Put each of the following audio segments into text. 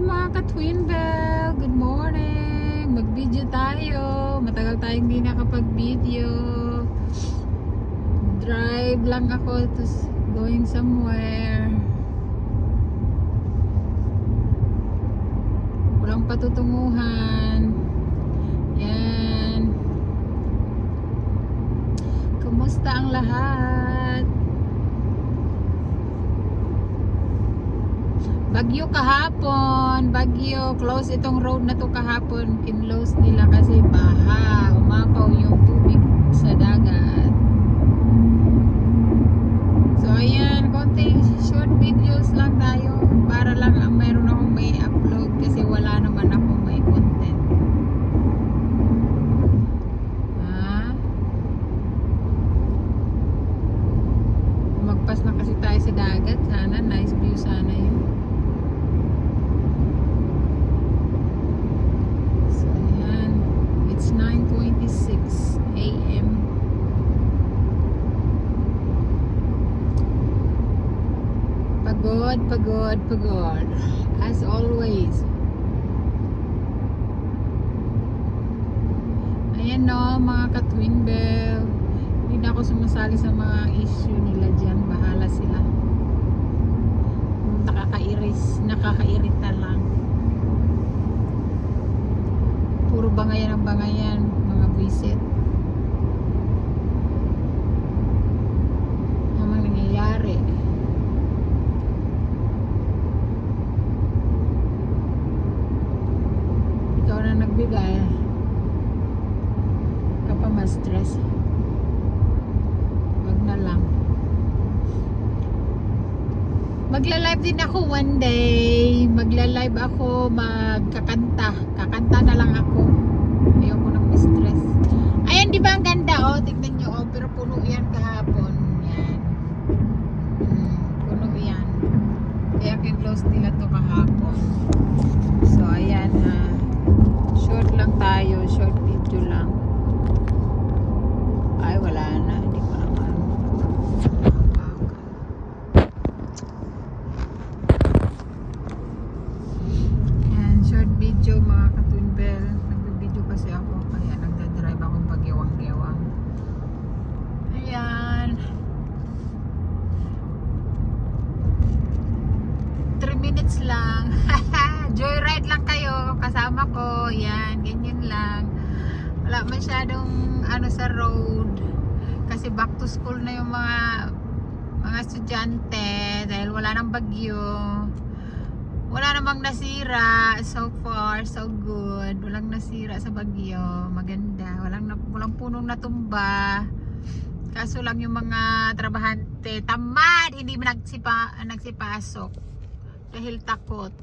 mga ka-Twin Bell! Good morning! Mag-video tayo. Matagal tayong hindi nakapag-video. Drive lang ako to going somewhere. Walang patutunguhan. Yan. Kumusta ang lahat? Bagyo kahapon, bagyo, close itong road na to kahapon, kinlose nila kasi baha, umapaw yung tubig sa dagat. So ayan, konting short videos lang tayo para lang mayroon akong may upload kasi wala naman akong may content. Magpas na kasi tayo sa dagat, sana nice view sana yun. So ayan, it's 9:26 AM. Pagod as always. Ayan no, mga ka-Twin Bell, hindi na ako sumasali sa mga issue nila dyan, bahala sila. Nakakairita lang. Puro bangayan ang bangayan, mga buwisit. Ang nangyayari. Ikaw na nagbigay, ka pa ma-stress. Wag na lang. Magla-live din ako one day. Magla-live ako, kakanta na lang ako. Ayoko nang stress. Ayan, di ba ang ganda oh? Tignan nyo oh, pero puno yan kahapon. Yan. Puno yan. Kaya kin-close nila to kahapon. So ayan short lang tayo, short video lang. Ay wala na, hindi ko naman. Yan, short video mga ka-Twin Bell. Nagbe-video kasi ako kaya nagdadrive akong pagyawang-gewang. Ayan. 3 minutes lang. Joyride lang kayo kasama ko. Yan, ganyan lang. Wala masyadong sa road kasi back to school na yung mga estudyante dahil wala nang bagyo. Wala namang nasira. So far, so good. Walang nasira sa bagyo. Maganda. Walang punong natumba. Kaso lang yung mga trabahante tamad, hindi nagsipasok dahil takot.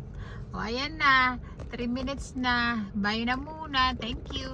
O ayan na, 3 minutes na. Bye na muna. Thank you.